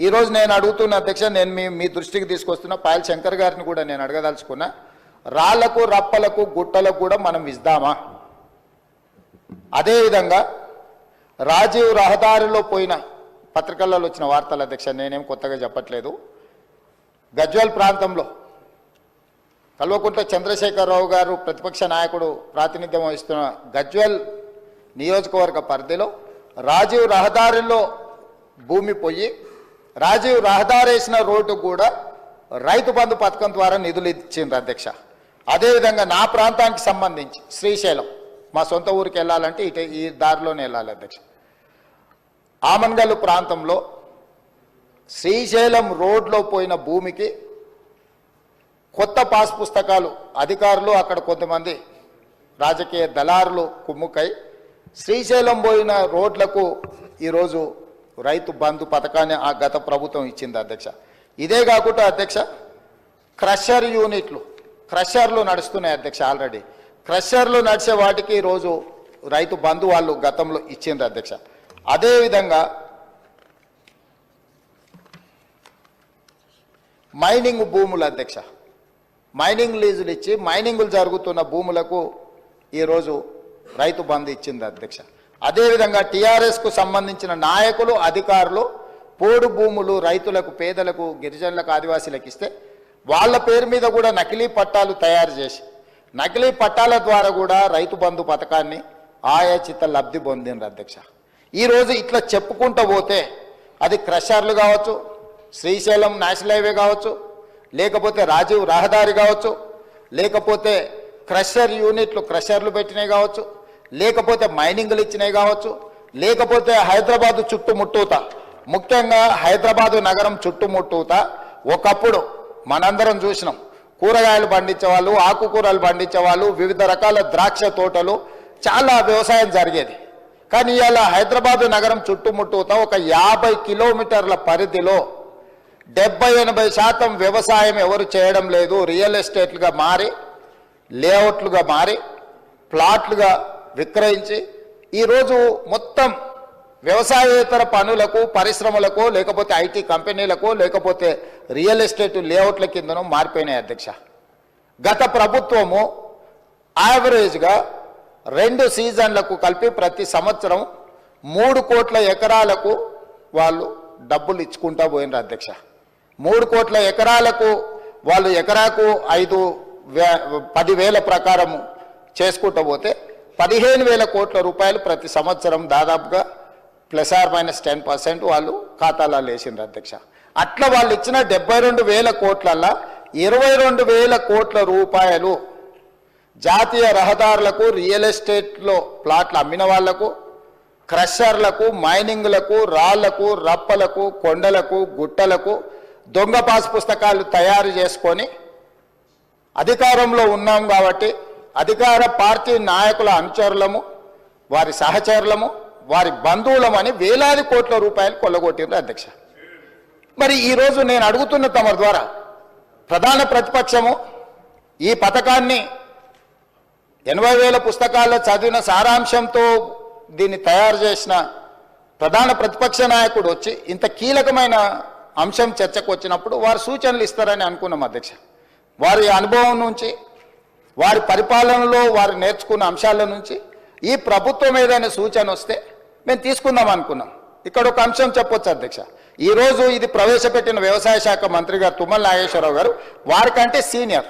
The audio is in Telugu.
ఈరోజు నేను అడుగుతున్న అధ్యక్ష, నేను మీ దృష్టికి తీసుకొస్తున్న పాయల్ శంకర్ గారిని కూడా నేను అడగదలుచుకున్నా, రాళ్లకు రప్పలకు గుట్టలకు కూడా మనం ఇద్దామా? అదేవిధంగా రాజీవ్ రహదారిలో పోయిన పత్రికల్లో వచ్చిన వార్తల అధ్యక్ష, నేనేం కొత్తగా చెప్పట్లేదు, గజ్వేల్ ప్రాంతంలో కల్వకుంట్ల చంద్రశేఖరరావు గారు ప్రతిపక్ష నాయకుడు ప్రాతినిధ్యం వహిస్తున్న గజ్వేల్ నియోజకవర్గ పరిధిలో రాజీవ్ రహదారిలో భూమి పోయి రాజీవ్ రహదారి వేసిన రోడ్డు కూడా రైతు బంధు పథకం ద్వారా నిధులు ఇచ్చిండ్రు అధ్యక్ష. అదేవిధంగా నా ప్రాంతానికి సంబంధించి శ్రీశైలం, మా సొంత ఊరికి వెళ్ళాలంటే ఈ దారిలోనే వెళ్ళాలి అధ్యక్ష. ఆమన్గల్లు ప్రాంతంలో శ్రీశైలం రోడ్లో పోయిన భూమికి కొత్త పాస్ పుస్తకాలు అధికారులు, అక్కడ కొంతమంది రాజకీయ దళారులు కుమ్ముకై శ్రీశైలం పోయిన రోడ్లకు ఈరోజు రైతు బంధు పథకాన్ని ఆ గత ప్రభుత్వం ఇచ్చింది అధ్యక్ష. ఇదే కాకుండా అధ్యక్ష, క్రషర్ యూనిట్లు, క్రషర్లు నడుస్తున్నాయి అధ్యక్ష. ఆల్రెడీ క్రషర్లు నడిచే వాటికి ఈరోజు రైతు బంధు వాళ్ళు గతంలో ఇచ్చింది అధ్యక్ష. అదేవిధంగా మైనింగ్ భూములు అధ్యక్ష, మైనింగ్ లీజులు ఇచ్చి మైనింగులు జరుగుతున్న భూములకు ఈరోజు రైతు బంధు ఇచ్చింది అధ్యక్ష. అదేవిధంగా టీఆర్ఎస్కు సంబంధించిన నాయకులు, అధికారులు పోడు భూములు రైతులకు, పేదలకు, గిరిజనులకు, ఆదివాసీలకు ఇస్తే వాళ్ళ పేరు మీద కూడా నకిలీ పట్టాలు తయారు చేసి నకిలీ పట్టాల ద్వారా కూడా రైతు బంధు పథకాన్ని ఆయాచిత లబ్ధి పొందిండ్రు అధ్యక్ష. ఈరోజు ఇట్లా చెప్పుకుంటూ పోతే అది క్రషర్లు కావచ్చు, శ్రీశైలం నేషనల్ హైవే కావచ్చు, లేకపోతే రాజీవ్ రహదారి కావచ్చు, లేకపోతే క్రషర్ యూనిట్లు క్రషర్లు పెట్టినవి కావచ్చు, లేకపోతే మైనింగ్లు ఇచ్చినవి కావచ్చు, లేకపోతే హైదరాబాదు చుట్టుముట్టూత, ముఖ్యంగా హైదరాబాదు నగరం చుట్టుముట్టూత ఒకప్పుడు మనందరం చూసినాం, కూరగాయలు పండించేవాళ్ళు, ఆకుకూరలు పండించేవాళ్ళు, వివిధ రకాల ద్రాక్ష తోటలు, చాలా వ్యవసాయం జరిగేది. కానీ ఇవాళ హైదరాబాదు నగరం చుట్టుముట్టూత ఒక 50 కిలోమీటర్ల పరిధిలో 70-80% వ్యవసాయం ఎవరు చేయడం లేదు. రియల్ ఎస్టేట్లుగా మారి, లేఅవుట్లుగా మారి, ప్లాట్లుగా విక్రయించి ఈరోజు మొత్తం వ్యవసాయేతర పనులకు, పరిశ్రమలకు, లేకపోతే ఐటీ కంపెనీలకు, లేకపోతే రియల్ ఎస్టేట్ లేఅవుట్ల కిందనూ మారిపోయినాయి అధ్యక్ష. గత ప్రభుత్వము యావరేజ్గా 2 సీజన్లకు కలిపి ప్రతి సంవత్సరం 3 కోట్ల ఎకరాలకు వాళ్ళు డబ్బులు ఇచ్చుకుంటా పోయినారు అధ్యక్ష. 3 కోట్ల ఎకరాలకు వాళ్ళు ఎకరాకు 10,000 ప్రకారము చేసుకుంటూ పోతే 15,000 కోట్ల రూపాయలు ప్రతి సంవత్సరం దాదాపుగా ±10% వాళ్ళు ఖాతాలలో వేసిండ్రు అధ్యక్ష. అట్లా వాళ్ళు ఇచ్చిన 72,000 కోట్లల్లో 22,000 కోట్ల రూపాయలు జాతీయ రహదారులకు, రియల్ ఎస్టేట్లో ప్లాట్లు అమ్మిన వాళ్లకు, క్రషర్లకు, మైనింగ్లకు, రాళ్లకు, రప్పలకు, కొండలకు, గుట్టలకు దొంగ పాస్ పుస్తకాలు తయారు చేసుకొని అధికారంలో ఉన్నాం కాబట్టి అధికార పార్టీ నాయకుల అనుచరులము, వారి సహచరులము, వారి బంధువులమని వేలాది కోట్ల రూపాయలు కొల్లగొట్టిండ్రు అధ్యక్ష. మరి ఈరోజు నేను అడుగుతున్న తమ ద్వారా ప్రధాన ప్రతిపక్షము ఈ పథకాన్ని 80,000 పుస్తకాల్లో చదివిన సారాంశంతో దీన్ని తయారు చేసిన ప్రధాన ప్రతిపక్ష నాయకుడు వచ్చి ఇంత కీలకమైన అంశం చర్చకు వచ్చినప్పుడు వారు సూచనలు ఇస్తారని అనుకున్నాం అధ్యక్ష. వారి అనుభవం నుంచి, వారి పరిపాలనలో వారు నేర్చుకున్న అంశాల నుంచి ఈ ప్రభుత్వం ఏదైనా సూచన వస్తే మేము తీసుకుందాం అనుకున్నాం. ఇక్కడ ఒక అంశం చెప్పొచ్చు అధ్యక్ష. ఈరోజు ఇది ప్రవేశపెట్టిన వ్యవసాయ శాఖ మంత్రి గారు తుమ్మల నాగేశ్వరరావు గారు వారికంటే సీనియర్,